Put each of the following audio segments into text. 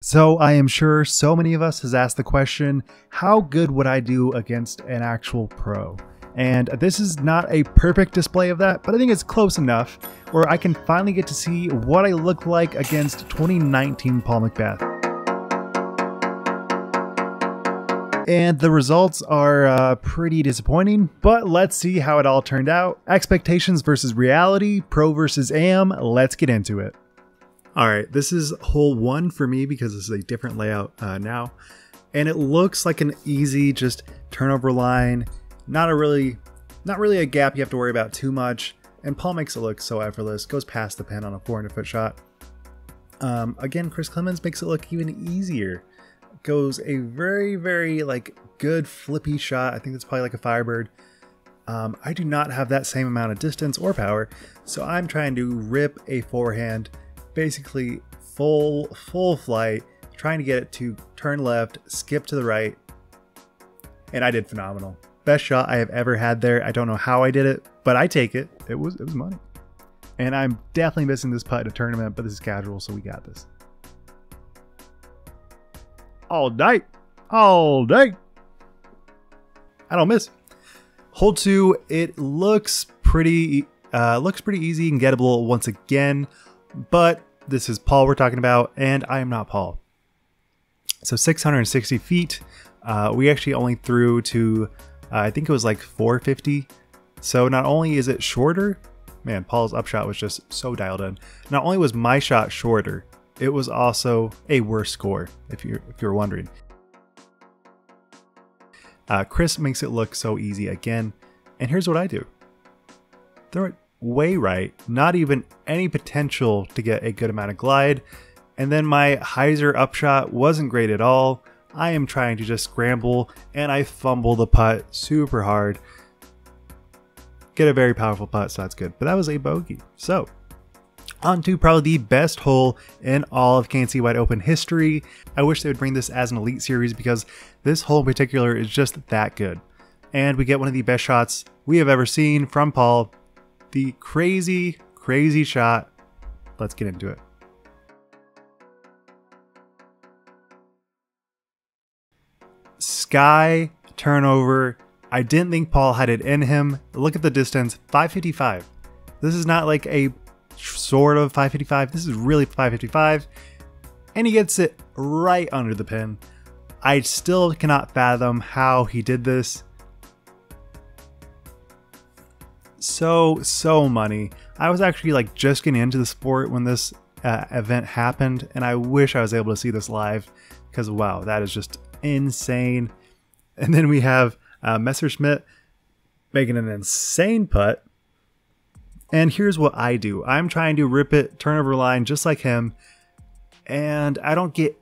So I am sure so many of us has asked the question, how good would I do against an actual pro? And this is not a perfect display of that, but I think it's close enough where I can finally get to see what I look like against 2019 Paul McBeth. And the results are pretty disappointing, but let's see how it all turned out. Expectations versus reality, pro versus am, let's get into it. All right, this is hole 1 for me because this is a different layout now. And it looks like an easy just turnover line, not really a gap you have to worry about too much. And Paul makes it look so effortless, goes past the pin on a 400-foot shot. Again, Chris Clemens makes it look even easier. Goes a very like good flippy shot. I think it's probably like a Firebird. I do not have that same amount of distance or power, so I'm trying to rip a forehand, basically full flight, trying to get it to turn left, skip to the right, and I did phenomenal. Best shot I have ever had there. I don't know how I did it, but I take it. It was money. And I'm definitely missing this putt in a tournament, but this is casual, so we got this. All day. I don't miss. Hole 2, it looks pretty easy and gettable once again, but this is Paul we're talking about, and I am not Paul. So 660 feet. We actually only threw to, I think it was like 450. So not only is it shorter, man, Paul's upshot was just so dialed in. Not only was my shot shorter, it was also a worse score, if you're wondering. Chris makes it look so easy again, and here's what I do. Throw it way right, not even any potential to get a good amount of glide, and then my hyzer upshot wasn't great at all. I am trying to just scramble, and I fumble the putt super hard. Get a very powerful putt, so that's good, but that was a bogey. So on to probably the best hole in all of K&C Wide Open history. I wish they would bring this as an elite series because this hole in particular is just that good. And we get one of the best shots we have ever seen from Paul. The crazy shot. Let's get into it. Sky turnover. I didn't think Paul had it in him. Look at the distance, 555. This is not like a sort of 555. This is really 555, and he gets it right under the pin. I still cannot fathom how he did this. So money. I was actually like just getting into the sport when this event happened, and I wish I was able to see this live because wow, that is just insane. And then we have Messerschmitt making an insane putt. And here's what I do. I'm trying to rip it turnover line just like him, and I don't get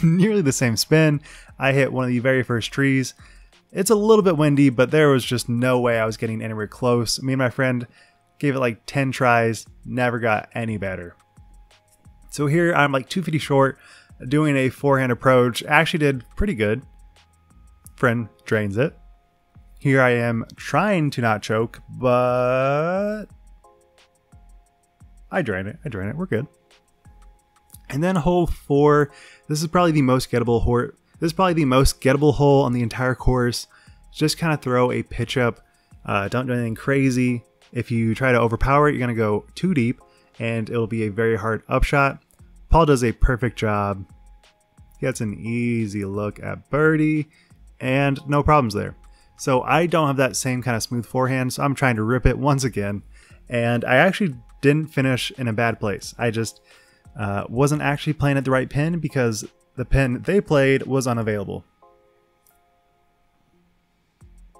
nearly the same spin. I hit one of the very first trees. It's a little bit windy, but there was just no way I was getting anywhere close. Me and my friend gave it like 10 tries, never got any better. So here I'm like 250 short, doing a forehand approach. Actually did pretty good. Friend drains it. Here I am trying to not choke, but I drain it. We're good. And then hole 4. This is probably the most gettable hole. This is probably the most gettable hole on the entire course. Just kind of throw a pitch up. Don't do anything crazy. If you try to overpower it, you're gonna go too deep, and it'll be a very hard upshot. Paul does a perfect job. Gets an easy look at birdie, and no problems there. So I don't have that same kind of smooth forehand, so I'm trying to rip it once again. And I actually didn't finish in a bad place. I just wasn't actually playing at the right pin because the pin they played was unavailable.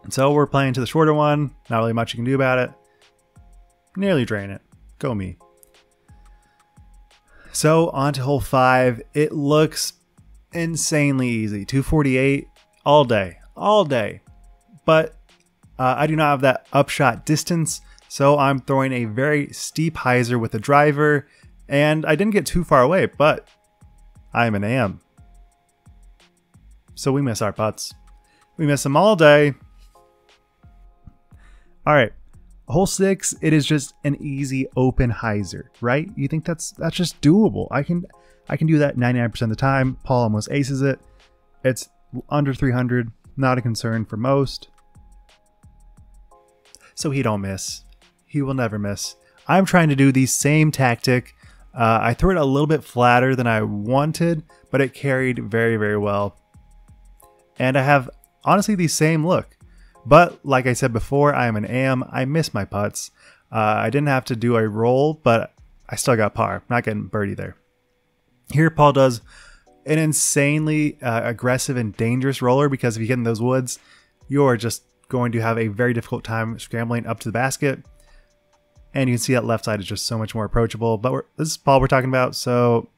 And so we're playing to the shorter one. Not really much you can do about it. Nearly drain it. Go me. So on to hole 5. It looks insanely easy. 248 all day. But I do not have that upshot distance, so I'm throwing a very steep hyzer with the driver, and I didn't get too far away, but I'm an AM. So we miss our putts. We miss them all day. All right, hole 6, it is just an easy open hyzer, right? You think that's just doable. I can do that 99% of the time. Paul almost aces it. It's under 300, not a concern for most. So he don't miss. He will never miss. I'm trying to do the same tactic. I threw it a little bit flatter than I wanted, but it carried very, very well. And I have honestly the same look. But like I said before, I am an AM. I miss my putts. I didn't have to do a roll, but I still got par. Not getting birdie there. Here Paul does an insanely aggressive and dangerous roller, because if you get in those woods, you're just going to have a very difficult time scrambling up to the basket. And you can see that left side is just so much more approachable. But this is Paul we're talking about, so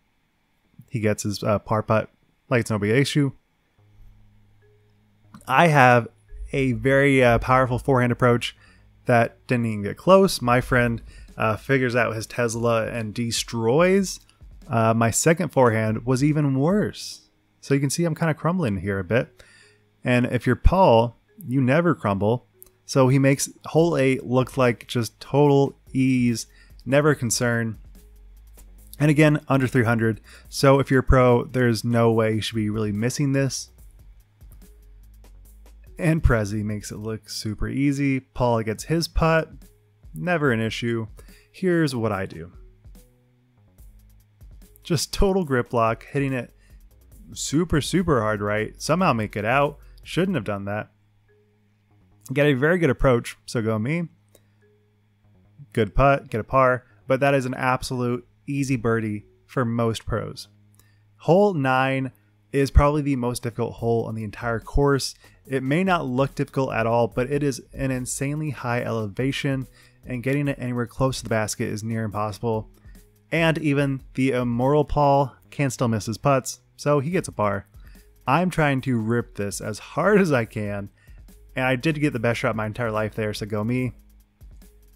he gets his par putt like it's no big issue. I have a very powerful forehand approach that didn't even get close. My friend figures out his Tesla and destroys. My second forehand was even worse. So you can see I'm kind of crumbling here a bit. And if you're Paul, you never crumble. So he makes hole 8 look like just total ease, never a concern. And again, under 300. So if you're a pro, there's no way you should be really missing this. And Prezi makes it look super easy. Paul gets his putt, never an issue. Here's what I do. Just total grip lock, hitting it super, super hard right. Somehow make it out. Shouldn't have done that. Get a very good approach, so go me. Good putt, get a par, but that is an absolute easy birdie for most pros. Hole 9 is probably the most difficult hole on the entire course. It may not look difficult at all, but it is an insanely high elevation, and getting it anywhere close to the basket is near impossible. And even the immoral Paul can still miss his putts, so he gets a par. I'm trying to rip this as hard as I can, and I did get the best shot my entire life there, so go me.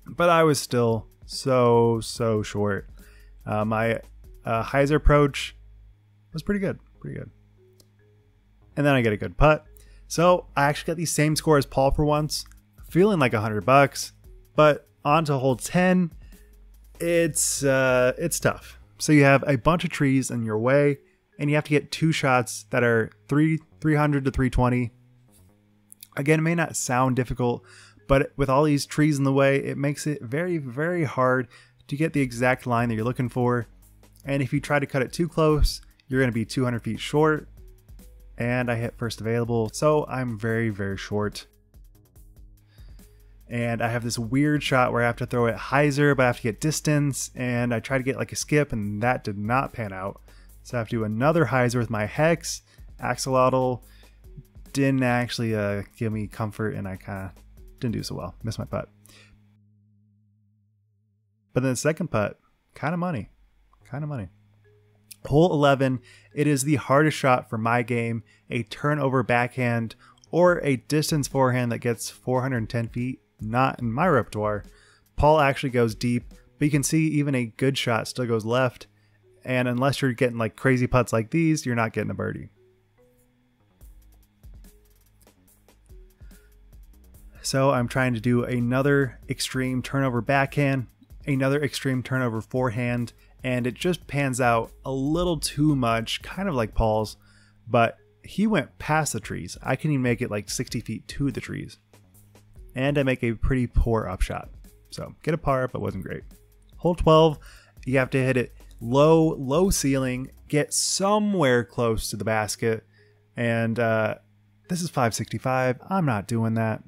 But I was still so short. My hyzer approach was pretty good. And then I get a good putt. So I actually got the same score as Paul for once, feeling like $100, but on to hole 10, it's tough. So you have a bunch of trees in your way, and you have to get 2 shots that are 300 to 320. Again, it may not sound difficult, but with all these trees in the way, it makes it very, very hard to get the exact line that you're looking for. And if you try to cut it too close, you're going to be 200 feet short. And I hit first available, so I'm very, very short. And I have this weird shot where I have to throw it hyzer, but I have to get distance, and I try to get like a skip, and that did not pan out. So I have to do another hyzer with my hex. Axolotl didn't actually give me comfort, and I kind of didn't do so well. Missed my putt. But then the second putt, kind of money. Hole 11, it is the hardest shot for my game. A turnover backhand or a distance forehand that gets 410 feet. Not in my repertoire. Paul actually goes deep, but you can see even a good shot still goes left. And unless you're getting like crazy putts like these, you're not getting a birdie. So I'm trying to do another extreme turnover backhand, another extreme turnover forehand, and it just pans out a little too much, kind of like Paul's, but he went past the trees. I can even make it like 60 feet to the trees. And I make a pretty poor upshot. So get a par, but wasn't great. Hole 12, you have to hit it low ceiling, get somewhere close to the basket. And this is 565. I'm not doing that.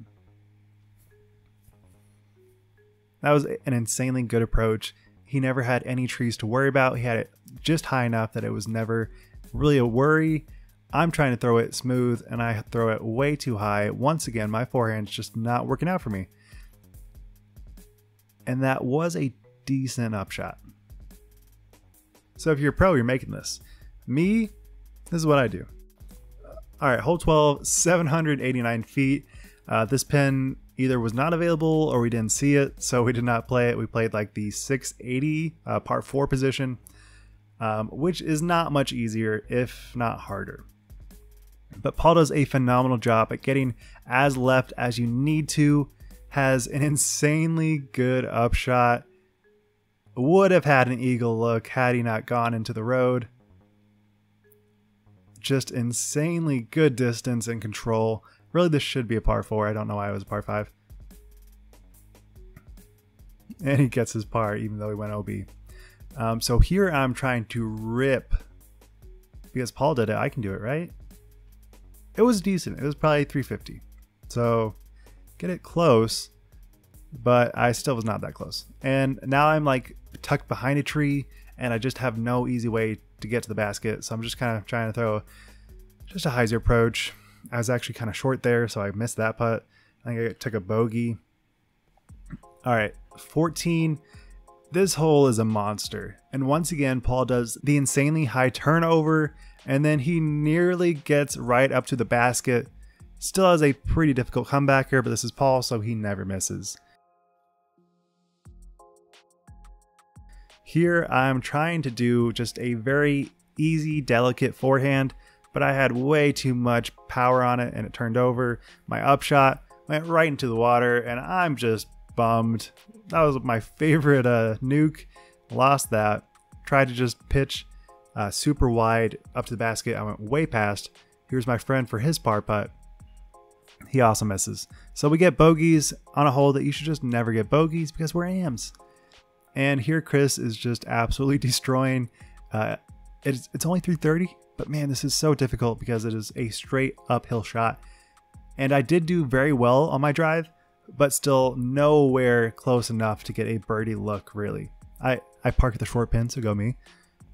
That was an insanely good approach. He never had any trees to worry about. He had it just high enough that it was never really a worry. I'm trying to throw it smooth, and I throw it way too high. Once again, my forehand's just not working out for me. And that was a decent upshot. So if you're a pro, you're making this. Me, this is what I do. All right, hole 12, 789 feet. This pin either was not available or we didn't see it, so we did not play it. We played like the 680 par 4 position, which is not much easier, if not harder. But Paul does a phenomenal job at getting as left as you need to, has an insanely good upshot, would have had an eagle look had he not gone into the road. just insanely good distance and control. Really, this should be a par 4. I don't know why it was a par 5. And he gets his par even though he went OB. So here I'm trying to rip. Because Paul did it, I can do it, right? It was decent. It was probably 350. So get it close, but I still was not that close. And now I'm like tucked behind a tree and I just have no easy way to get to the basket. So I'm just kind of trying to throw just a hyzer approach. I was actually kind of short there, so I missed that putt. I think I took a bogey. All right, 14. This hole is a monster. And once again, Paul does the insanely high turnover, and then he nearly gets right up to the basket. Still has a pretty difficult comeback here, but this is Paul, so he never misses. Here, I'm trying to do just a very easy, delicate forehand, but I had way too much power on it and it turned over. My upshot went right into the water and I'm just bummed. That was my favorite nuke. Lost that. Tried to just pitch super wide up to the basket. I went way past. Here's my friend for his par putt. He also misses. So we get bogeys on a hole that you should just never get bogeys because we're AMs. And here Chris is just absolutely destroying. It's only 330, but man, this is so difficult because it is a straight uphill shot. And I did do very well on my drive, but still nowhere close enough to get a birdie look, really. I park at the short pin, so go me.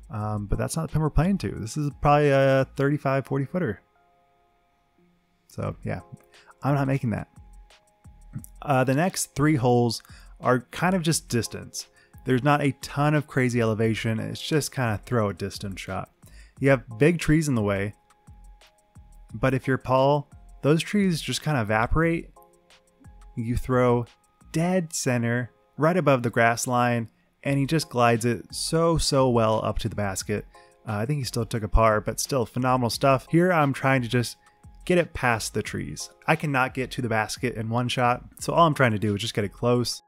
But that's not the pin we're playing to. This is probably a 35, 40 footer. So yeah, I'm not making that. The next 3 holes are kind of just distance. There's not a ton of crazy elevation. It's just kind of throw a distance shot. You have big trees in the way, but if you're Paul, those trees just kind of evaporate. You throw dead center right above the grass line, and he just glides it so well up to the basket. I think he still took a par, but still phenomenal stuff. Here I'm trying to just get it past the trees. I cannot get to the basket in one shot, so all I'm trying to do is just get it close.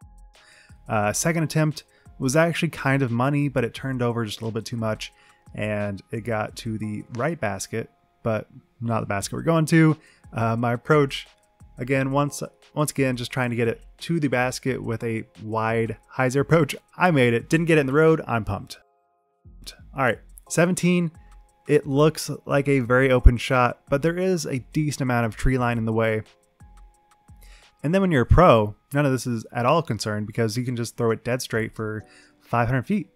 Second attempt was actually kind of money, but it turned over just a little bit too much, and it got to the right basket, but not the basket we're going to. My approach, again, once again, just trying to get it to the basket with a wide hyzer approach. I made it. Didn't get it in the road. I'm pumped. All right, 17. It looks like a very open shot, but there is a decent amount of tree line in the way. And then when you're a pro, none of this is at all concerned because you can just throw it dead straight for 500 feet.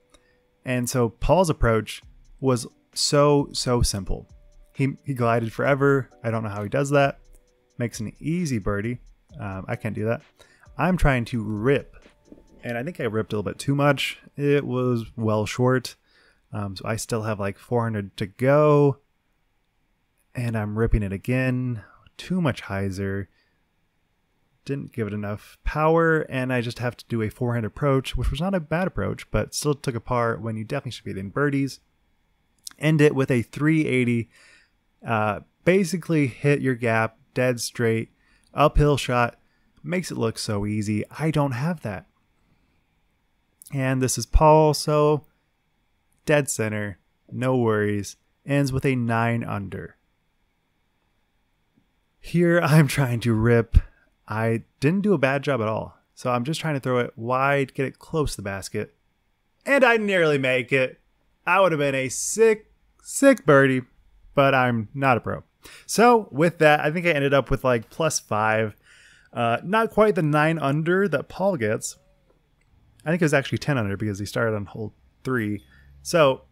And so Paul's approach was so simple. He glided forever. I don't know how he does that. Makes an easy birdie. I can't do that. I'm trying to rip, and I think I ripped a little bit too much. It was well short. So I still have like 400 to go, and I'm ripping it again. Too much hyzer. Didn't give it enough power, and I just have to do a forehand approach, which was not a bad approach, but still took a par when you definitely should be hitting birdies. End it with a 380. Basically hit your gap dead straight, uphill shot. Makes it look so easy. I don't have that. And this is Paul, so dead center, no worries. Ends with a 9 under. Here I'm trying to rip. I didn't do a bad job at all. So I'm just trying to throw it wide, get it close to the basket. And I nearly make it. I would have been a sick birdie, but I'm not a pro. So with that, I think I ended up with like +5. Not quite the 9 under that Paul gets. I think it was actually 10 under because he started on hole 3. So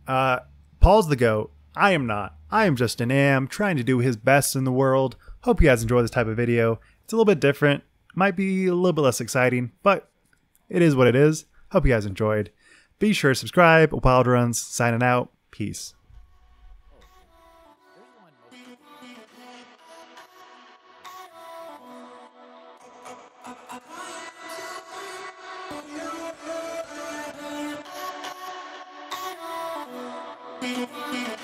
Paul's the GOAT. I am not. I am just an AM trying to do his best in the world. Hope you guys enjoy this type of video. It's a little bit different. Might be a little bit less exciting, but it is what it is. Hope you guys enjoyed. Be sure to subscribe. Wild Runs signing out. Peace. We'll be right back.